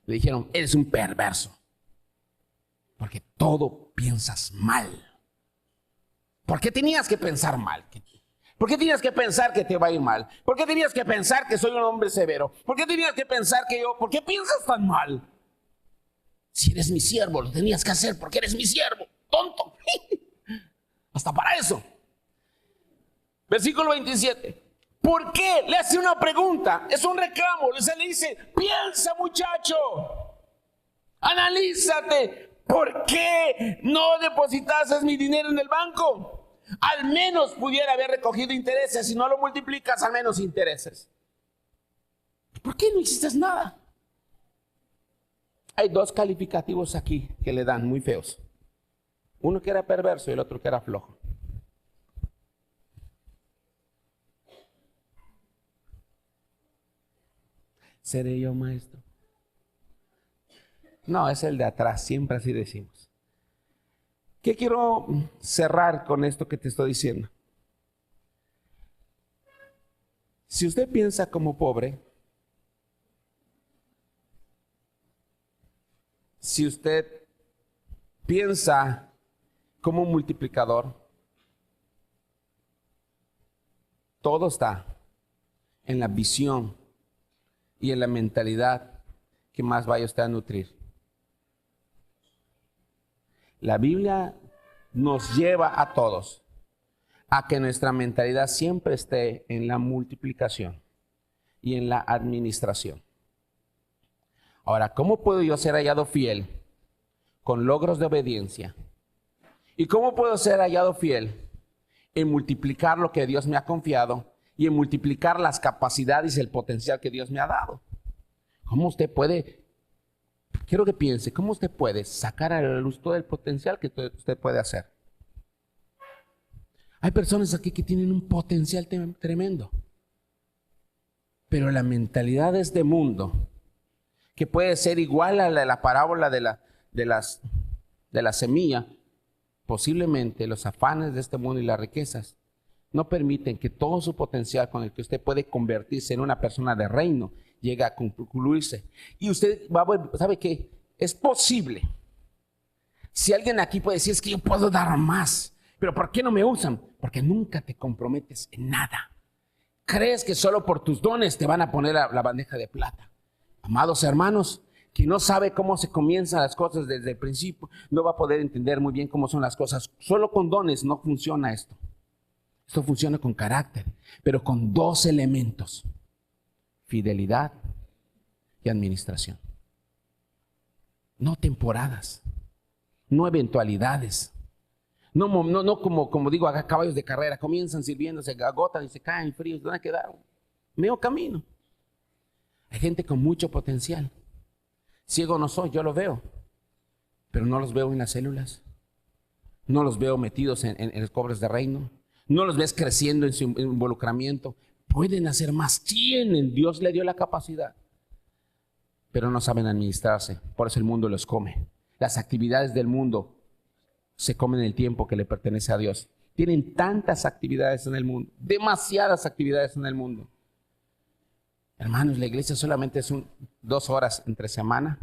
Le dijeron, eres un perverso. Porque todo piensas mal. ¿Por qué tenías que pensar mal? ¿Por qué tenías que pensar que te va a ir mal? ¿Por qué tenías que pensar que soy un hombre severo? ¿Por qué tenías que pensar que ¿por qué piensas tan mal? Si eres mi siervo, lo tenías que hacer porque eres mi siervo. Tonto. Hasta para eso. Versículo 27. ¿Por qué? Le hace una pregunta. Es un reclamo. Le dice, piensa, muchacho. Analízate. ¿Por qué no depositases mi dinero en el banco? Al menos pudiera haber recogido intereses. Si no lo multiplicas, al menos intereses. ¿Por qué no hiciste nada? Hay dos calificativos aquí que le dan muy feos. Uno que era perverso y el otro que era flojo. ¿Seré yo maestro? No, es el de atrás, siempre así decimos. ¿Qué quiero cerrar con esto que te estoy diciendo? Si usted piensa como pobre, si usted piensa como un multiplicador, todo está en la visión y en la mentalidad que más vaya usted a nutrir. La Biblia nos lleva a todos a que nuestra mentalidad siempre esté en la multiplicación y en la administración. Ahora, ¿cómo puedo yo ser hallado fiel con logros de obediencia? ¿Y cómo puedo ser hallado fiel en multiplicar lo que Dios me ha confiado y en multiplicar las capacidades y el potencial que Dios me ha dado? ¿Cómo usted puede, quiero que piense, cómo usted puede sacar a la luz todo el potencial que usted puede hacer? Hay personas aquí que tienen un potencial tremendo, pero la mentalidad de este mundo, que puede ser igual a la parábola de la semilla, posiblemente los afanes de este mundo y las riquezas no permiten que todo su potencial con el que usted puede convertirse en una persona de reino llegue a concluirse. Y usted ¿sabe qué? Es posible. Si alguien aquí puede decir, es que yo puedo dar más, pero ¿por qué no me usan? Porque nunca te comprometes en nada. Crees que solo por tus dones te van a poner la bandeja de plata. Amados hermanos, quien no sabe cómo se comienzan las cosas desde el principio, no va a poder entender muy bien cómo son las cosas. Solo con dones no funciona esto. Esto funciona con carácter, pero con dos elementos: fidelidad y administración. No temporadas, no eventualidades. No como digo, haga caballos de carrera, comienzan sirviendo, se agotan y se caen fríos. ¿Dónde quedaron? Medio camino. Hay gente con mucho potencial. Ciego no soy, yo lo veo, pero no los veo en las células. No los veo metidos en los cobres de reino. No los ves creciendo en su involucramiento. Pueden hacer más, tienen, Dios le dio la capacidad, pero no saben administrarse. Por eso el mundo los come. Las actividades del mundo se comen el tiempo que le pertenece a Dios. Tienen tantas actividades en el mundo, demasiadas actividades en el mundo. Hermanos, la iglesia solamente es 2 horas entre semana,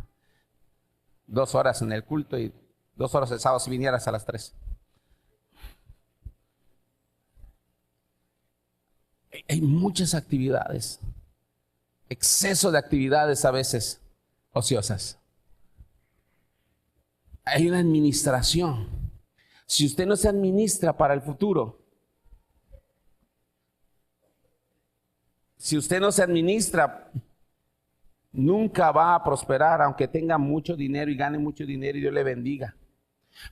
2 horas en el culto y 2 horas el sábado si vinieras a las 3. Hay muchas actividades, exceso de actividades a veces ociosas. Hay una administración. Si usted no se administra para el futuro, si usted no se administra, nunca va a prosperar, aunque tenga mucho dinero y gane mucho dinero y Dios le bendiga.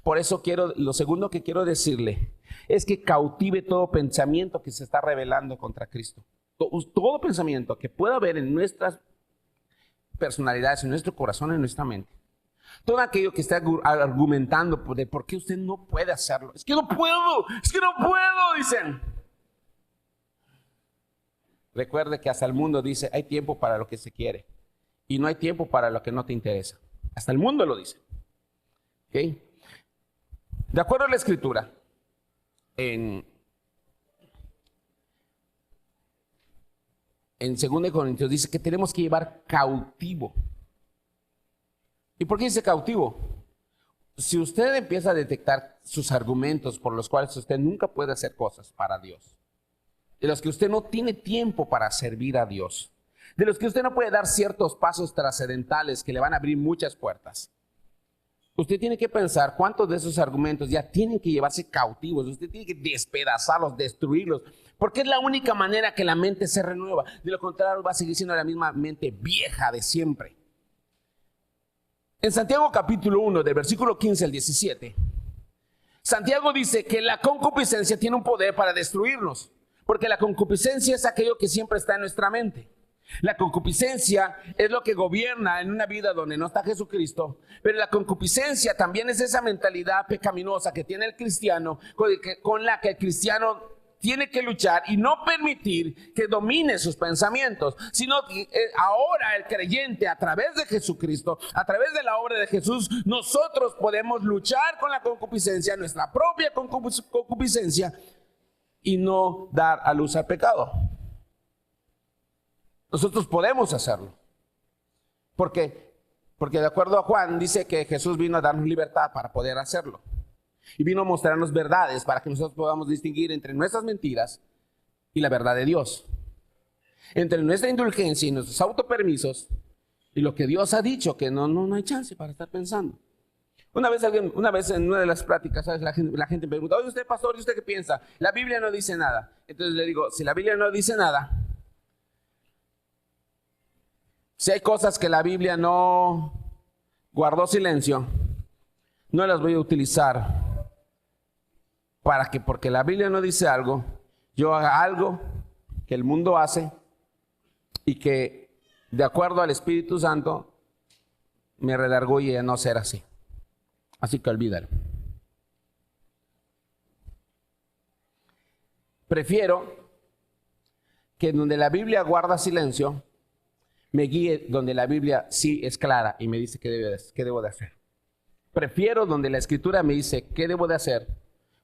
Por eso lo segundo que quiero decirle es que cautive todo pensamiento que se está rebelando contra Cristo. Todo pensamiento que pueda haber en nuestras personalidades, en nuestro corazón, en nuestra mente. Todo aquello que está argumentando de por qué usted no puede hacerlo. Es que no puedo, dicen. Recuerde que hasta el mundo dice, hay tiempo para lo que se quiere y no hay tiempo para lo que no te interesa. Hasta el mundo lo dice. ¿Okay? De acuerdo a la Escritura, en 2 Corintios dice que tenemos que llevar cautivo. ¿Y por qué dice cautivo? Si usted empieza a detectar sus argumentos por los cuales usted nunca puede hacer cosas para Dios, de los que usted no tiene tiempo para servir a Dios, de los que usted no puede dar ciertos pasos trascendentales que le van a abrir muchas puertas, usted tiene que pensar cuántos de esos argumentos ya tienen que llevarse cautivos. Usted tiene que despedazarlos, destruirlos, porque es la única manera que la mente se renueva. De lo contrario, va a seguir siendo la misma mente vieja de siempre. En Santiago capítulo 1, del versículo 15 al 17, Santiago dice que la concupiscencia tiene un poder para destruirnos, porque la concupiscencia es aquello que siempre está en nuestra mente. La concupiscencia es lo que gobierna en una vida donde no está Jesucristo, pero la concupiscencia también es esa mentalidad pecaminosa que tiene el cristiano, con la que el cristiano tiene que luchar y no permitir que domine sus pensamientos, sino que ahora el creyente, a través de Jesucristo, a través de la obra de Jesús, nosotros podemos luchar con la concupiscencia, nuestra propia concupiscencia, y no dar a luz al pecado. Nosotros podemos hacerlo. ¿Por qué? Porque de acuerdo a Juan dice que Jesús vino a darnos libertad para poder hacerlo. Y vino a mostrarnos verdades para que nosotros podamos distinguir entre nuestras mentiras y la verdad de Dios. Entre nuestra indulgencia y nuestros autopermisos y lo que Dios ha dicho, que no hay chance para estar pensando. Una vez en una de las pláticas, ¿sabes? La gente me pregunta, oye, usted pastor, ¿y usted qué piensa? La Biblia no dice nada. Entonces le digo, si la Biblia no dice nada, si hay cosas que la Biblia no guardó silencio, no las voy a utilizar para que, porque la Biblia no dice algo, yo haga algo que el mundo hace y que de acuerdo al Espíritu Santo me redarguye a no ser así. Así que olvídalo. Prefiero que donde la Biblia guarda silencio, me guíe donde la Biblia sí es clara y me dice qué debo de hacer. Prefiero donde la Escritura me dice qué debo de hacer,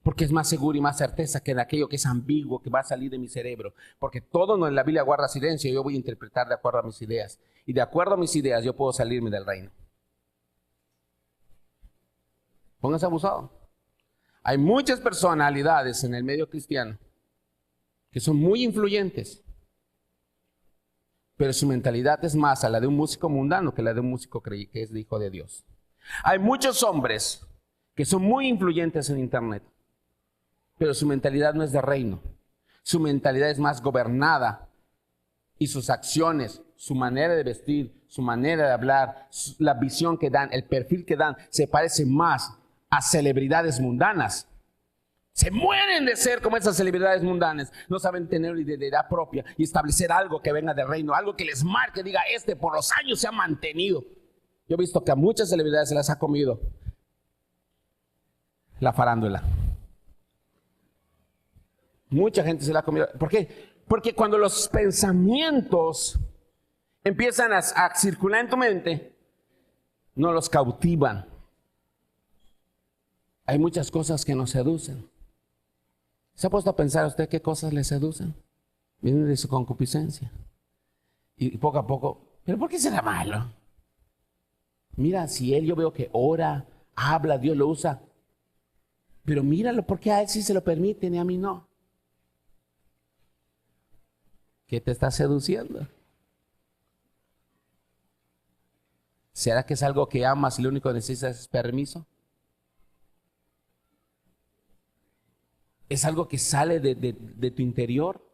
porque es más seguro y más certeza que en aquello que es ambiguo, que va a salir de mi cerebro. Porque todo donde la Biblia guarda silencio, yo voy a interpretar de acuerdo a mis ideas. Y de acuerdo a mis ideas, yo puedo salirme del reino. Póngase abusado. Hay muchas personalidades en el medio cristiano que son muy influyentes, pero su mentalidad es más a la de un músico mundano que la de un músico que es hijo de Dios. Hay muchos hombres que son muy influyentes en internet, pero su mentalidad no es de reino. Su mentalidad es más gobernada y sus acciones, su manera de vestir, su manera de hablar, la visión que dan, el perfil que dan, se parece más a celebridades mundanas. Se mueren de ser como esas celebridades mundanas. No saben tener identidad propia y establecer algo que venga del reino, algo que les marque, diga, por los años se ha mantenido. Yo he visto que a muchas celebridades se las ha comido la farándula. Mucha gente se la ha comido. ¿Por qué? Porque cuando los pensamientos empiezan a circular en tu mente, no los cautivan. Hay muchas cosas que nos seducen. ¿Se ha puesto a pensar usted qué cosas le seducen? Vienen de su concupiscencia. Y poco a poco, ¿pero por qué será malo? Mira, si él, yo veo que ora, habla, Dios lo usa. Pero míralo, porque a él sí se lo permiten y a mí no. ¿Qué te está seduciendo? ¿Será que es algo que amas y lo único que necesitas es permiso? ¿Es algo que sale de tu interior?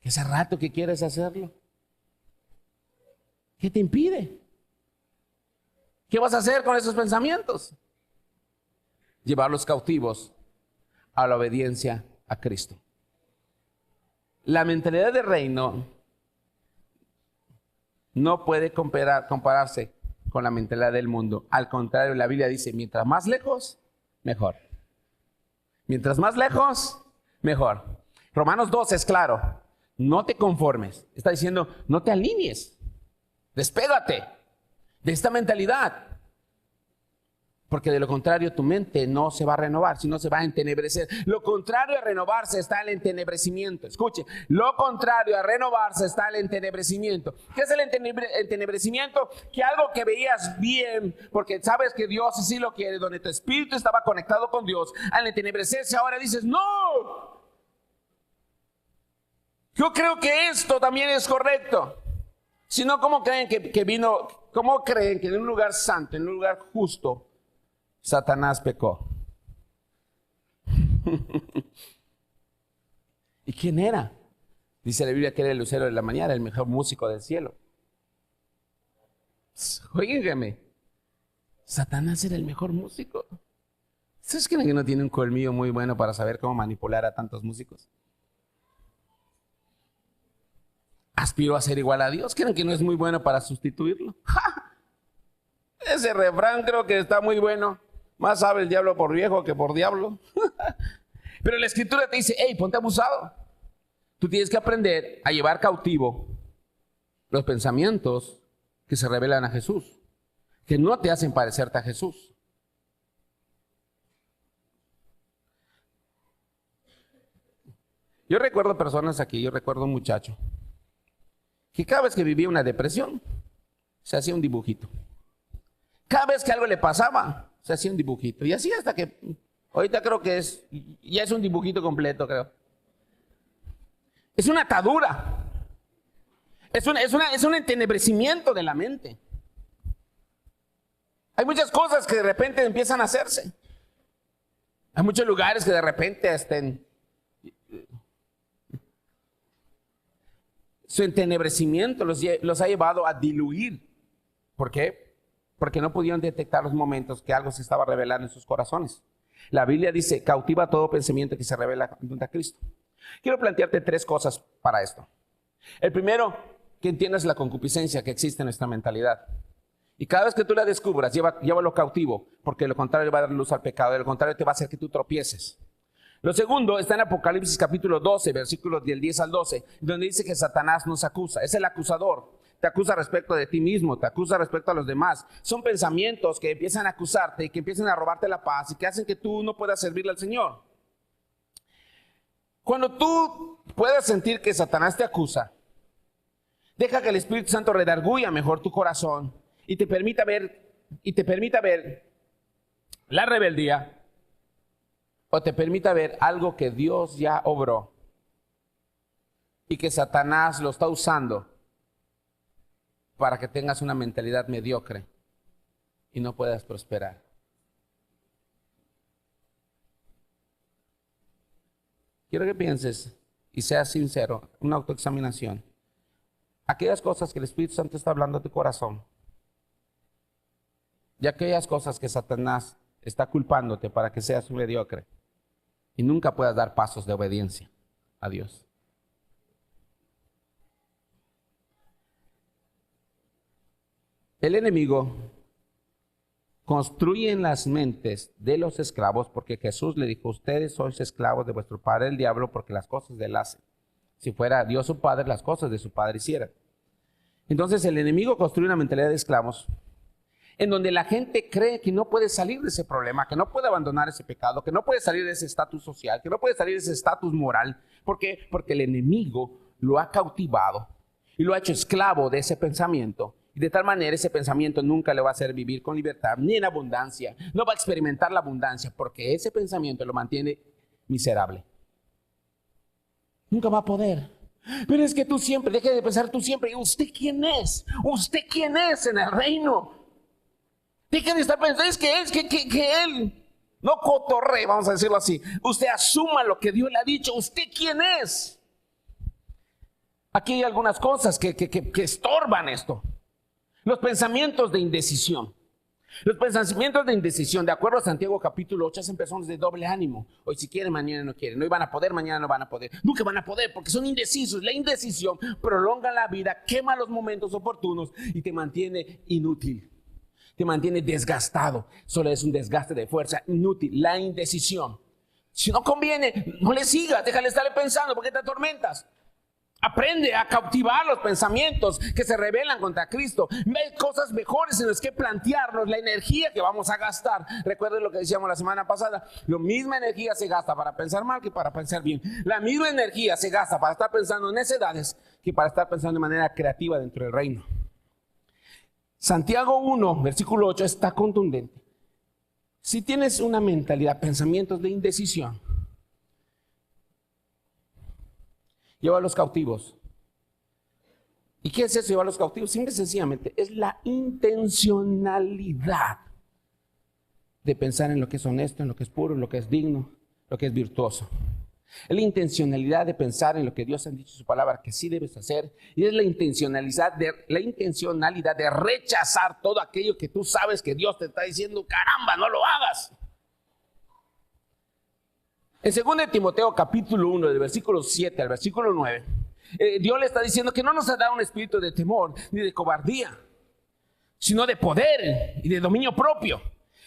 ¿Que hace rato que quieres hacerlo? ¿Qué te impide? ¿Qué vas a hacer con esos pensamientos? Llevarlos cautivos a la obediencia a Cristo. La mentalidad de reino no puede compararse con la mentalidad del mundo. Al contrario, la Biblia dice, mientras más lejos, mejor. Mientras más lejos, mejor. Romanos 12 es claro. No te conformes. Está diciendo, no te alinees. Despégate de esta mentalidad. Porque de lo contrario tu mente no se va a renovar, sino se va a entenebrecer. Lo contrario a renovarse está el entenebrecimiento. Escuche, lo contrario a renovarse está el entenebrecimiento. ¿Qué es el entenebrecimiento? Que algo que veías bien, porque sabes que Dios así lo quiere, donde tu espíritu estaba conectado con Dios, al entenebrecerse ahora dices, ¡no! Yo creo que esto también es correcto. Si no, ¿cómo creen que vino? ¿Cómo creen que en un lugar santo, en un lugar justo, Satanás pecó? ¿Y quién era? Dice la Biblia que era el lucero de la mañana, el mejor músico del cielo. Oígame, Satanás era el mejor músico. ¿Ustedes creen que no tiene un colmillo muy bueno para saber cómo manipular a tantos músicos? Aspiró a ser igual a Dios. ¿Creen que no es muy bueno para sustituirlo? ¡Ja! Ese refrán creo que está muy bueno. Más sabe el diablo por viejo que por diablo. Pero la escritura te dice, hey, ponte abusado. Tú tienes que aprender a llevar cautivo los pensamientos que se revelan a Jesús, que no te hacen parecerte a Jesús. Yo recuerdo personas aquí, yo recuerdo un muchacho que cada vez que vivía una depresión, se hacía un dibujito. Cada vez que algo le pasaba, se hacía un dibujito. Y así hasta que, ahorita creo que ya es un dibujito completo, creo. Es una atadura. Es un entenebrecimiento de la mente. Hay muchas cosas que de repente empiezan a hacerse. Hay muchos lugares que de repente su entenebrecimiento los ha llevado a diluir. ¿Por qué? Porque no pudieron detectar los momentos que algo se estaba revelando en sus corazones. La Biblia dice, cautiva todo pensamiento que se revela contra Cristo. Quiero plantearte 3 cosas para esto. El primero, que entiendas la concupiscencia que existe en nuestra mentalidad. Y cada vez que tú la descubras, llévalo cautivo, porque de lo contrario va a dar luz al pecado, de lo contrario te va a hacer que tú tropieces. Lo segundo está en Apocalipsis capítulo 12, versículos del 10 al 12, donde dice que Satanás nos acusa, es el acusador. Te acusa respecto de ti mismo, te acusa respecto a los demás. Son pensamientos que empiezan a acusarte y que empiezan a robarte la paz y que hacen que tú no puedas servirle al Señor. Cuando tú puedas sentir que Satanás te acusa, deja que el Espíritu Santo redarguya mejor tu corazón y te permita ver la rebeldía, o te permita ver algo que Dios ya obró y que Satanás lo está usando para que tengas una mentalidad mediocre y no puedas prosperar. Quiero que pienses y seas sincero, una autoexaminación. Aquellas cosas que el Espíritu Santo está hablando a tu corazón y aquellas cosas que Satanás está culpándote para que seas un mediocre y nunca puedas dar pasos de obediencia a Dios. El enemigo construye en las mentes de los esclavos, porque Jesús le dijo, ustedes sois esclavos de vuestro padre el diablo, porque las cosas de él hacen. Si fuera Dios su padre, las cosas de su padre hicieran. Entonces el enemigo construye una mentalidad de esclavos en donde la gente cree que no puede salir de ese problema, que no puede abandonar ese pecado, que no puede salir de ese estatus social, que no puede salir de ese estatus moral. ¿Por qué? Porque el enemigo lo ha cautivado y lo ha hecho esclavo de ese pensamiento. Y de tal manera ese pensamiento nunca le va a hacer vivir con libertad ni en abundancia. No va a experimentar la abundancia porque ese pensamiento lo mantiene miserable. Nunca va a poder. Pero es que tú siempre, deje de pensar tú siempre. ¿Y usted quién es? ¿Usted quién es en el reino? Deje de estar pensando, es que él no cotorre, vamos a decirlo así. Usted asuma lo que Dios le ha dicho. ¿Usted quién es? Aquí hay algunas cosas que estorban esto. Los pensamientos de indecisión. Los pensamientos de indecisión, de acuerdo a Santiago capítulo 8, hacen personas de doble ánimo. Hoy si quieren, mañana no quieren. Hoy van a poder, mañana no van a poder. Nunca van a poder porque son indecisos. La indecisión prolonga la vida, quema los momentos oportunos y te mantiene inútil. Te mantiene desgastado. Solo es un desgaste de fuerza inútil. La indecisión. Si no conviene, no le sigas. Déjale estarle pensando porque te atormentas. Aprende a cautivar los pensamientos que se rebelan contra Cristo. Ve cosas mejores en las que plantearnos la energía que vamos a gastar. Recuerden lo que decíamos la semana pasada. La misma energía se gasta para pensar mal que para pensar bien. La misma energía se gasta para estar pensando en necedades que para estar pensando de manera creativa dentro del reino. Santiago 1, versículo 8 está contundente. Si tienes una mentalidad, pensamientos de indecisión, lleva a los cautivos. ¿Y qué es eso, llevar a los cautivos? Simple y sencillamente es la intencionalidad de pensar en lo que es honesto, en lo que es puro, en lo que es digno, lo que es virtuoso. Es la intencionalidad de pensar en lo que Dios ha dicho en su palabra que sí debes hacer. Y es la intencionalidad de rechazar todo aquello que tú sabes que Dios te está diciendo, caramba, no lo hagas. En 2 Timoteo capítulo 1, del versículo 7 al versículo 9, Dios le está diciendo que no nos ha dado un espíritu de temor ni de cobardía, sino de poder y de dominio propio.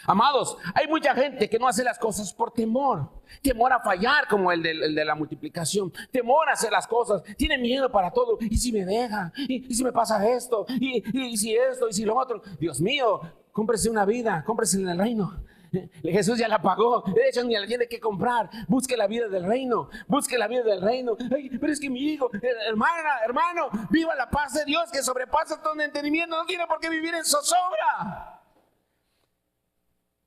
Amados, hay mucha gente que no hace las cosas por temor. Temor a fallar como el de la multiplicación. Temor a hacer las cosas. Tiene miedo para todo. ¿Y si me deja? ¿Y si me pasa esto? ¿Y si esto? ¿Y si lo otro? Dios mío, cómprese una vida, cómprese en el reino. Jesús ya la pagó, de hecho ni la tiene que comprar. Busque la vida del reino, busque la vida del reino. Ay, pero es que mi hijo, hermano, viva la paz de Dios que sobrepasa todo entendimiento. No tiene por qué vivir en zozobra.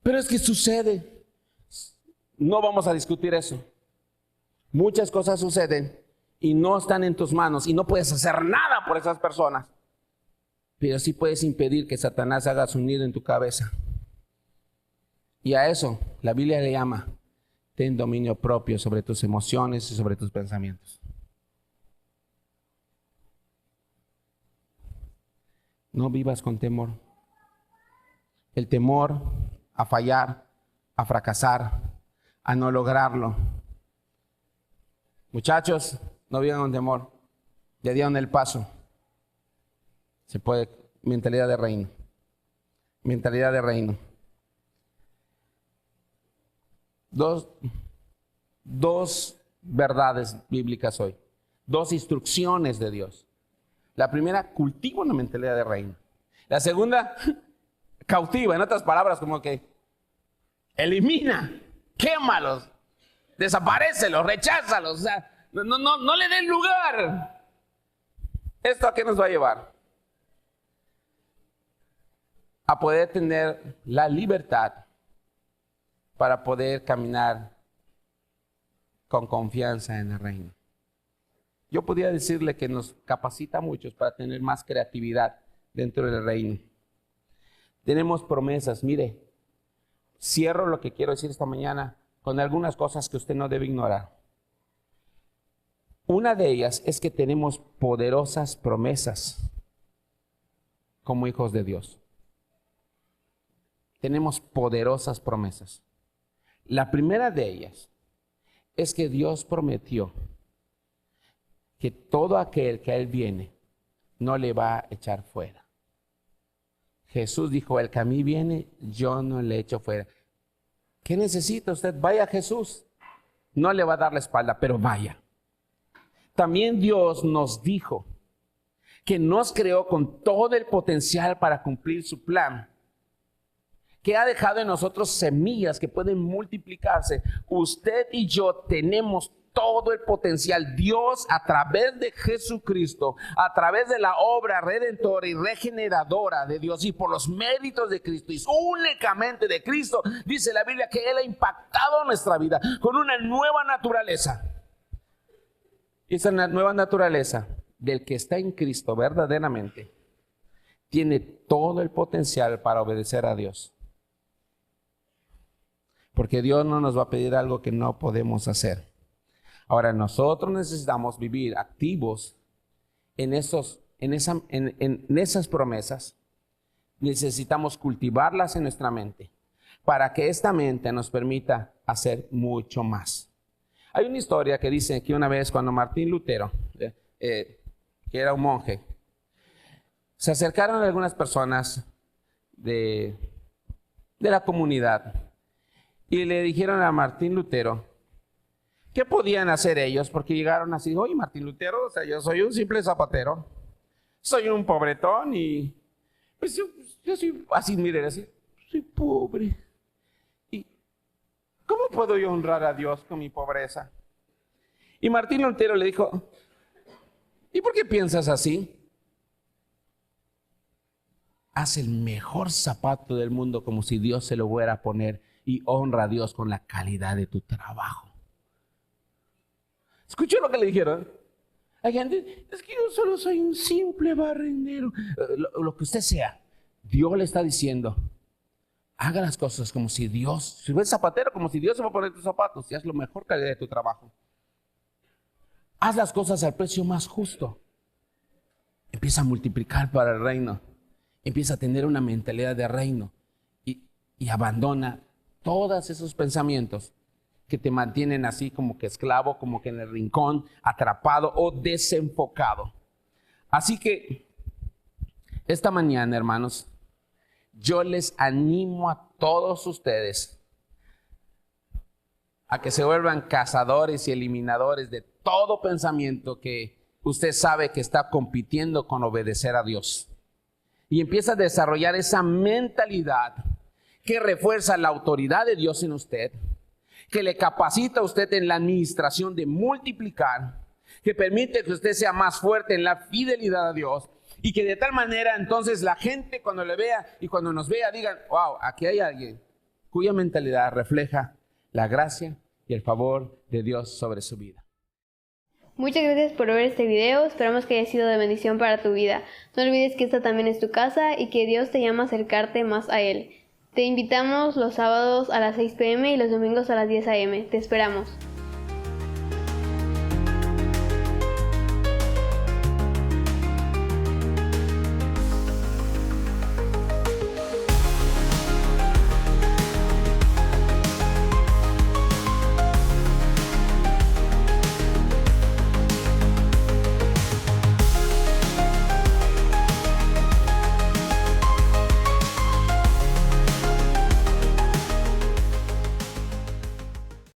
Pero es que sucede. No vamos a discutir eso. Muchas cosas suceden y no están en tus manos y no puedes hacer nada por esas personas. Pero sí puedes impedir que Satanás haga su nido en tu cabeza. Y a eso la Biblia le llama: ten dominio propio sobre tus emociones y sobre tus pensamientos. No vivas con temor. El temor a fallar, a fracasar, a no lograrlo. Muchachos, no vivan con temor. Ya dieron el paso. Se puede. Mentalidad de reino. Mentalidad de reino. Dos verdades bíblicas hoy. Dos instrucciones de Dios. La primera, cultiva una mentalidad de reino. La segunda, cautiva. En otras palabras, como que elimina, quémalos, desaparécelos, recházalos. O sea, no le den lugar. ¿Esto a qué nos va a llevar? A poder tener la libertad para poder caminar con confianza en el reino. Yo podría decirle que nos capacita a muchos para tener más creatividad dentro del reino. Tenemos promesas. Mire, cierro lo que quiero decir esta mañana con algunas cosas que usted no debe ignorar. Una de ellas es que tenemos poderosas promesas como hijos de Dios. Tenemos poderosas promesas. La primera de ellas es que Dios prometió que todo aquel que a Él viene no le va a echar fuera. Jesús dijo: el que a mí viene, yo no le echo fuera. ¿Qué necesita usted? Vaya a Jesús. No le va a dar la espalda, pero vaya. También Dios nos dijo que nos creó con todo el potencial para cumplir su plan, que ha dejado en nosotros semillas que pueden multiplicarse. Usted y yo tenemos todo el potencial. Dios, a través de Jesucristo, a través de la obra redentora y regeneradora de Dios y por los méritos de Cristo y únicamente de Cristo, dice la Biblia que Él ha impactado nuestra vida con una nueva naturaleza. Y esa nueva naturaleza del que está en Cristo verdaderamente tiene todo el potencial para obedecer a Dios. Porque Dios no nos va a pedir algo que no podemos hacer. Ahora, nosotros necesitamos vivir activos en esas promesas. Necesitamos cultivarlas en nuestra mente para que esta mente nos permita hacer mucho más. Hay una historia que dice que una vez cuando Martín Lutero, que era un monje, se acercaron algunas personas de la comunidad y le dijeron a Martín Lutero ¿qué podían hacer ellos? Porque llegaron así, oye, Martín Lutero, o sea, yo soy un simple zapatero, soy un pobretón y pues yo soy así, miren, así, soy pobre. ¿Y cómo puedo yo honrar a Dios con mi pobreza? Y Martín Lutero le dijo, ¿y por qué piensas así? Haz el mejor zapato del mundo como si Dios se lo fuera a poner y honra a Dios con la calidad de tu trabajo. ¿Escuchó lo que le dijeron? Hay gente, es que yo solo soy un simple barrendero. Lo que usted sea, Dios le está diciendo, haga las cosas como si Dios, si eres zapatero, como si Dios se va a poner tus zapatos y haz lo mejor calidad de tu trabajo. Haz las cosas al precio más justo. Empieza a multiplicar para el reino. Empieza a tener una mentalidad de reino y abandona todos esos pensamientos que te mantienen así como que esclavo, como que en el rincón, atrapado o desenfocado. Así que esta mañana, hermanos, yo les animo a todos ustedes a que se vuelvan cazadores y eliminadores de todo pensamiento que usted sabe que está compitiendo con obedecer a Dios. Y empieza a desarrollar esa mentalidad que refuerza la autoridad de Dios en usted, que le capacita a usted en la administración de multiplicar, que permite que usted sea más fuerte en la fidelidad a Dios y que de tal manera entonces la gente cuando le vea y cuando nos vea digan, wow, aquí hay alguien cuya mentalidad refleja la gracia y el favor de Dios sobre su vida. Muchas gracias por ver este video, esperamos que haya sido de bendición para tu vida. No olvides que esta también es tu casa y que Dios te llama a acercarte más a Él. Te invitamos los sábados a las 6 p.m. y los domingos a las 10 a.m. Te esperamos.